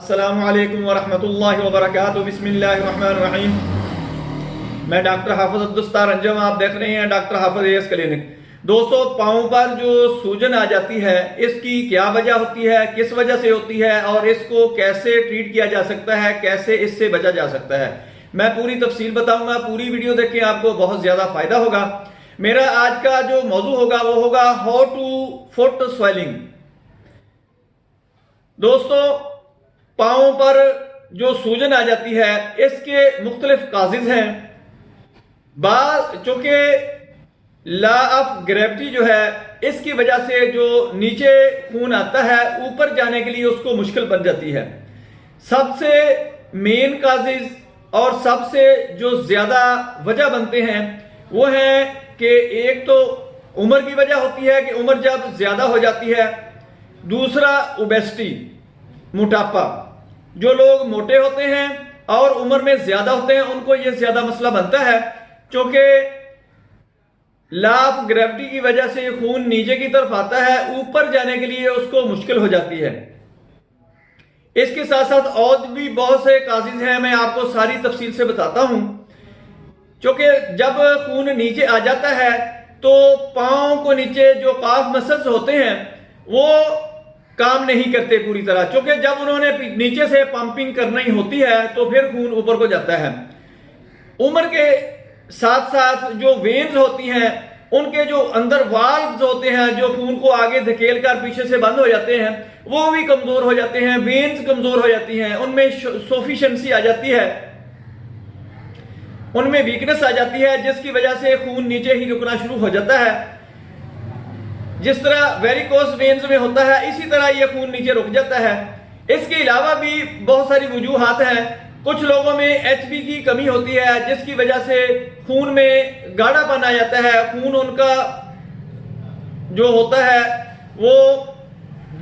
अस्सलामुअलैकुम वरहमतुल्लाहि वबरकातुहू। बिस्मिल्लाहिर्रहमानिर्रहीम। मैं डॉक्टर हाफिज अब्दुस्तार अंजम, आप देख रहे हैं डॉक्टर हाफिज एएस क्लिनिक। दोस्तों, पाँव पर जो सूजन आ जाती है, इसकी क्या वजह होती है, किस वजह से होती है और इसको कैसे ट्रीट किया जा सकता है, कैसे इससे बचा जा सकता है, मैं पूरी तफसील बताऊंगा। पूरी वीडियो देखें, आपको बहुत ज्यादा फायदा होगा। मेरा आज का जो मौजू होगा वो होगा हाउ टू फुट स्वेलिंग। दोस्तों, पाँव पर जो सूजन आ जाती है, इसके मुख्तलिफ काजिज हैं। चूंकि लॉ ऑफ ग्रेविटी जो है, इसकी वजह से जो नीचे खून आता है, ऊपर जाने के लिए उसको मुश्किल बन जाती है। सबसे मेन काजिज और सबसे जो ज्यादा वजह बनते हैं वो है कि एक तो उम्र की वजह होती है कि उम्र जब ज्यादा हो जाती है। दूसरा ओबेसिटी, मोटापा। जो लोग मोटे होते हैं और उम्र में ज्यादा होते हैं, उनको यह ज्यादा मसला बनता है, क्योंकि लॉ ऑफ ग्रेविटी की वजह से खून नीचे की तरफ आता है, ऊपर जाने के लिए उसको मुश्किल हो जाती है। इसके साथ साथ और भी बहुत से काजिज हैं, मैं आपको सारी तफसील से बताता हूं। क्योंकि जब खून नीचे आ जाता है तो पांव को नीचे जो काफ मसल्स होते हैं वो काम नहीं करते पूरी तरह, क्योंकि जब उन्होंने नीचे से पंपिंग करनी होती है तो फिर खून ऊपर को जाता है। उम्र के साथ साथ जो वेन्स होती हैं, उनके जो अंदर वाल्व्स होते हैं, जो खून को आगे धकेल कर पीछे से बंद हो जाते हैं, वो भी कमजोर हो जाते हैं। वेन्स कमजोर हो जाती हैं, उनमें सफिशिएंसी आ जाती है, उनमें वीकनेस आ जाती है, जिसकी वजह से खून नीचे ही रुकना शुरू हो जाता है। जिस तरह वेरिकोस वेन्स में होता है, इसी तरह यह खून नीचे रुक जाता है। इसके अलावा भी बहुत सारी वजूहात हैं। कुछ लोगों में एचबी की कमी होती है, जिसकी वजह से खून में गाढ़ापन आ जाता है। खून उनका जो होता है वो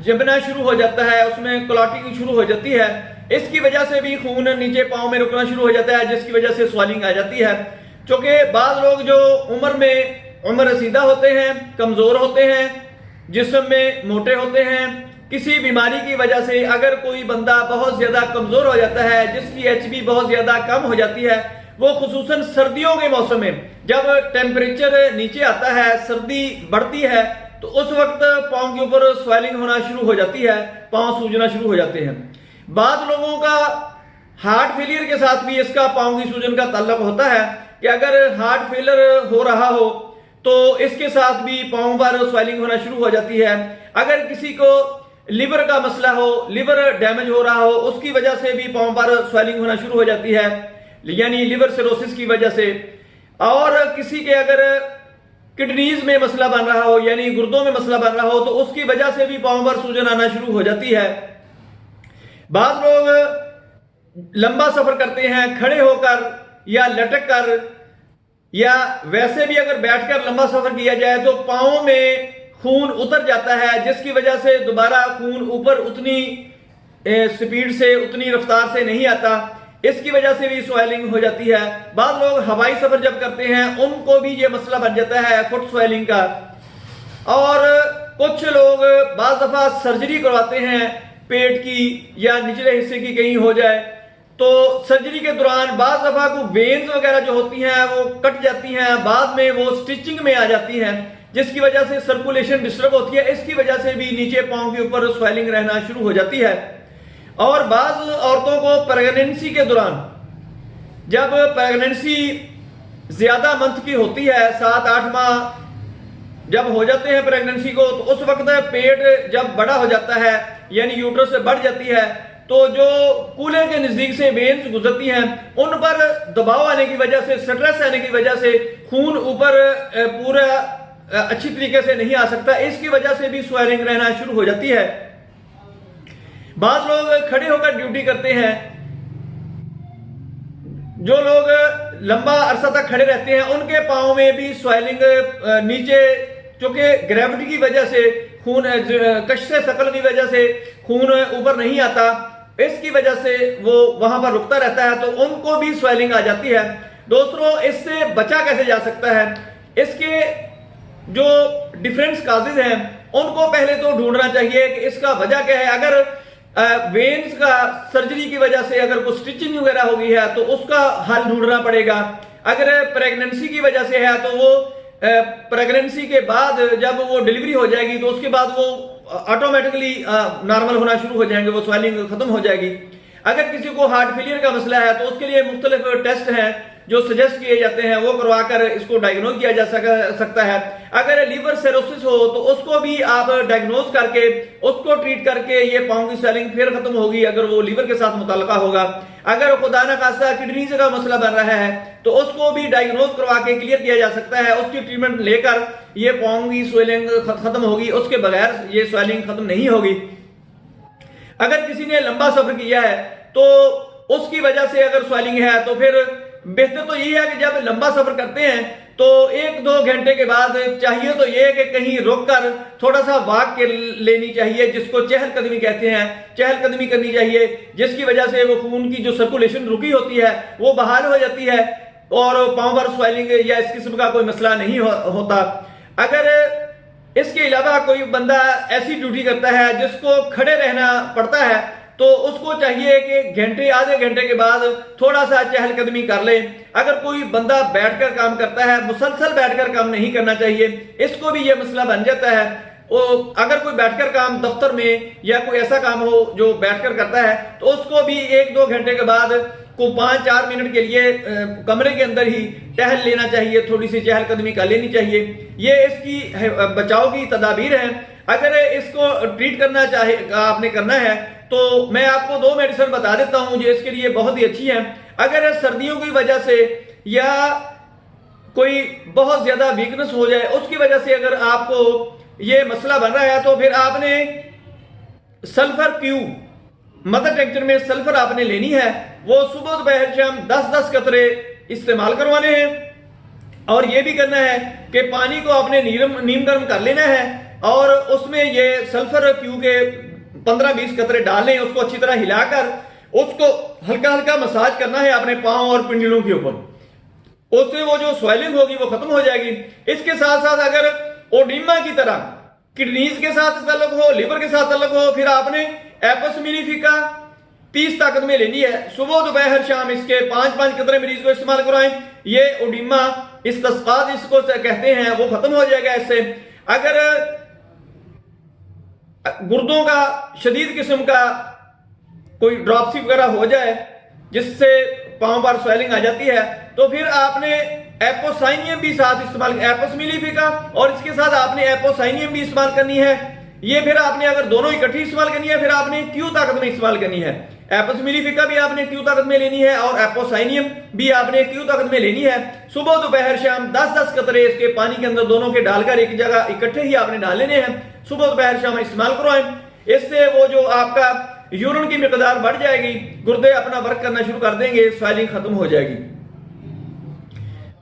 जमना शुरू हो जाता है, उसमें क्लॉटिंग शुरू हो जाती है। इसकी वजह से भी खून नीचे पांव में रुकना शुरू हो जाता है, जिसकी वजह से स्वेलिंग आ जाती है। क्योंकि बाद लोग जो उम्र रसीदा होते हैं, कमजोर होते हैं, जिस्म में मोटे होते हैं, किसी बीमारी की वजह से अगर कोई बंदा बहुत ज्यादा कमजोर हो जाता है, जिसकी एचबी बहुत ज्यादा कम हो जाती है, वो खुसूसन सर्दियों के मौसम में जब टेम्परेचर नीचे आता है, सर्दी बढ़ती है, तो उस वक्त पांव के ऊपर स्वेलिंग होना शुरू हो जाती है, पांव सूजना शुरू हो जाते हैं। बाद लोगों का हार्ट फेलियर के साथ भी इसका पांव की सूजन का ताल्लुक होता है कि अगर हार्ट फेलियर हो रहा हो तो इसके साथ भी पांव पर स्वेलिंग होना शुरू हो जाती है। अगर किसी को लिवर का मसला हो, लिवर डैमेज हो रहा हो, उसकी वजह से भी पांव पर स्वेलिंग होना शुरू हो जाती है, यानी लिवर सिरोसिस की वजह से। और किसी के अगर किडनीज में मसला बन रहा हो, यानी गुर्दों में मसला बन रहा हो, तो उसकी वजह से भी पांव पर सूजन आना शुरू हो जाती है। बाद लोग लंबा सफर करते हैं खड़े होकर या लटक कर, या वैसे भी अगर बैठकर लंबा सफर किया जाए तो पांव में खून उतर जाता है, जिसकी वजह से दोबारा खून ऊपर उतनी स्पीड से, उतनी रफ्तार से नहीं आता। इसकी वजह से भी स्वेलिंग हो जाती है। बाद लोग हवाई सफर जब करते हैं, उनको भी ये मसला बन जाता है फुट स्वेलिंग का। और कुछ लोग बाज़ दफा सर्जरी करवाते हैं पेट की या निचले हिस्से की कहीं हो जाए, तो सर्जरी के दौरान बाज़ दफा को वेन्स वगैरह जो होती हैं वो कट जाती हैं, बाद में वो स्टिचिंग में आ जाती हैं, जिसकी वजह से सर्कुलेशन डिस्टर्ब होती है। इसकी वजह से भी नीचे पांव के ऊपर स्वेलिंग रहना शुरू हो जाती है। और बाज़ औरतों को प्रेगनेंसी के दौरान, जब प्रेगनेंसी ज्यादा मंथ की होती है, 7-8 माह जब हो जाते हैं प्रेगनेंसी को, तो उस वक्त पेट जब बड़ा हो जाता है, यानी यूट्रस से बढ़ जाती है, तो जो कूल्हे के नजदीक से वेन्स गुजरती हैं, उन पर दबाव आने की वजह से, स्ट्रेस आने की वजह से खून ऊपर पूरा अच्छी तरीके से नहीं आ सकता। इसकी वजह से भी स्वेलिंग रहना शुरू हो जाती है। बाद लोग खड़े होकर ड्यूटी करते हैं, जो लोग लंबा अरसा तक खड़े रहते हैं, उनके पांव में भी स्वेलिंग नीचे, क्योंकि ग्रेविटी की वजह से खून, कश्श शकल की वजह से खून ऊपर नहीं आता, इसकी वजह से वो वहां पर रुकता रहता है, तो उनको भी स्वेलिंग आ जाती है। दोस्तों, इससे बचा कैसे जा सकता है? इसके जो डिफरेंट काजेज हैं, उनको पहले तो ढूंढना चाहिए कि इसका वजह क्या है। अगर वेन्स का सर्जरी की वजह से अगर कोई स्टिचिंग वगैरह हो गई है तो उसका हल ढूंढना पड़ेगा। अगर प्रेगनेंसी की वजह से है तो वो प्रेगनेंसी के बाद जब वो डिलीवरी हो जाएगी तो उसके बाद वो ऑटोमेटिकली नॉर्मल होना शुरू हो जाएंगे, वो स्वेलिंग खत्म हो जाएगी। अगर किसी को हार्ट फेलियर का मसला है तो उसके लिए मुख्तलिफ टेस्ट हैं जो सजेस्ट किए जाते हैं, वो करवाकर इसको डायग्नोज किया जा सकता है। अगर लीवर सिरोसिस हो तो उसको भी आप डायग्नोज करके उसको ट्रीट करके ये पाँव की स्वेलिंग फिर खत्म होगी अगर वो लीवर के साथ मुताल्लिका होगा। अगर खुदा न खास्ता किडनीज का मसला बन रहा है तो उसको भी डायग्नोज करवा के क्लियर किया जा सकता है, उसकी ट्रीटमेंट लेकर ये पाँव की स्वेलिंग खत्म होगी, उसके बगैर ये स्वेलिंग खत्म नहीं होगी। अगर किसी ने लंबा सफर किया है तो उसकी वजह से अगर स्वेलिंग है तो फिर बेहतर तो यही है कि जब लंबा सफर करते हैं तो 1-2 घंटे के बाद चाहिए तो ये कि कहीं रुककर थोड़ा सा वॉक लेनी चाहिए, जिसको चहलकदमी कहते हैं, चहलकदमी करनी चाहिए, जिसकी वजह से वो खून की जो सर्कुलेशन रुकी होती है वो बहाल हो जाती है और पाँव पर स्वेलिंग या इस किस्म का कोई मसला नहीं होता। अगर इसके अलावा कोई बंदा ऐसी ड्यूटी करता है जिसको खड़े रहना पड़ता है तो उसको चाहिए कि आधे घंटे के बाद थोड़ा सा चहलकदमी कर ले। अगर कोई बंदा बैठकर काम करता है, मुसलसल बैठकर काम नहीं करना चाहिए, इसको भी ये मसला बन जाता है। अगर कोई बैठकर काम दफ्तर में या कोई ऐसा काम हो जो बैठकर करता है तो उसको भी 1-2 घंटे के बाद को 5-4 मिनट के लिए कमरे के अंदर ही टहल लेना चाहिए, थोड़ी सी चहलकदमी कर लेनी चाहिए। ये इसकी बचाव की तदाबीर है। अगर इसको ट्रीट करना चाहे आपने करना है तो मैं आपको 2 मेडिसिन बता देता हूं जो इसके लिए बहुत ही अच्छी हैं। अगर सर्दियों की वजह से या कोई बहुत ज्यादा वीकनेस हो जाए उसकी वजह से अगर आपको ये मसला बन रहा है तो फिर आपने सल्फर क्यूब मदर टेंक्चर में सल्फर आपने लेनी है, वो सुबह दोपहर शाम 10-10 कतरे इस्तेमाल करवाने हैं। और ये भी करना है कि पानी को आपने नीम गर्म कर लेना है और उसमें ये सल्फर क्यूब के 15-20 कतरे डालें, उसको अच्छी तरह हिलाकर उसको हल्का हल्का मसाज करना है अपने पांव और पिंडलों के ऊपर, उससे वो जो स्वेलिंग होगी वो खत्म हो जाएगी। इसके साथ साथ अगर ओडिमा की तरह किडनीज के साथ ताल्लुक हो, लिवर के साथ ताल्लुक हो, फिर आपने एपस मिलीफिका 30 ताकत में लेनी है। सुबह दोपहर शाम इसके 5-5 कतरे मरीज को इस्तेमाल करवाएं। ये ओडिमा इस्तिस्कात इसको कहते हैं, वो खत्म हो जाएगा इससे। अगर गुर्दों का शदीद किस्म का कोई ड्रॉपसी वगैरह हो जाए जिससे पांव पर स्वेलिंग आ जाती है तो फिर आपने एपोसाइनियम भी साथ इस्तेमाल, एपोस मिलीफिका और इसके साथ आपने एपोसाइनियम भी इस्तेमाल करनी है। ये फिर आपने अगर दोनों इकट्ठी इस्तेमाल करनी है फिर आपने क्यू ताकत में इस्तेमाल करनी है। एपोस मिलीफिका भी आपने क्यू ताकत में लेनी है और एपोसाइनियम भी आपने क्यू ताकत में लेनी है। सुबह दोपहर शाम 10-10 कतरे इसके पानी के अंदर दोनों के डालकर एक जगह इकट्ठे ही आपने डाल लेने हैं। सुबह दोपहर शाम इस्तेमाल करवाएं। इससे वो जो आपका यूरिन की मिकदार बढ़ जाएगी, गुर्दे अपना वर्क करना शुरू कर देंगे, स्वेलिंग खत्म हो जाएगी।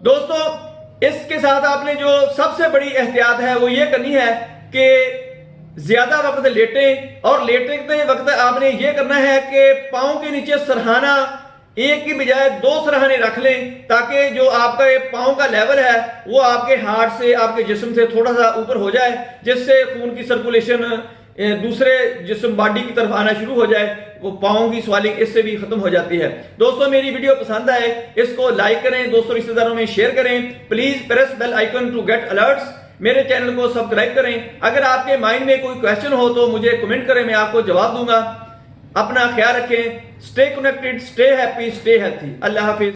दोस्तों इसके साथ आपने जो सबसे बड़ी एहतियात है वो ये करनी है कि ज्यादा वक्त लेटें और लेटते वक्त आपने ये करना है कि पांव के नीचे सरहाना एक की बजाय 2 सरहाने रख लें ताकि जो आपका ये पांव का लेवल है वो आपके हार्ट से, आपके जिस्म से थोड़ा सा ऊपर हो जाए, जिससे खून की सर्कुलेशन दूसरे जिस्म बॉडी की तरफ आना शुरू हो जाए, वो पाँव की स्वेलिंग इससे भी खत्म हो जाती है। दोस्तों मेरी वीडियो पसंद आए इसको लाइक करें, दोस्तों रिश्तेदारों में शेयर करें, please press bell icon to get alerts, मेरे चैनल को सब्सक्राइब करें। अगर आपके माइंड में कोई क्वेश्चन हो तो मुझे कमेंट करें, मैं आपको जवाब दूंगा। अपना ख्याल रखें, stay connected, stay happy, stay healthy. अल्लाह हाफिज।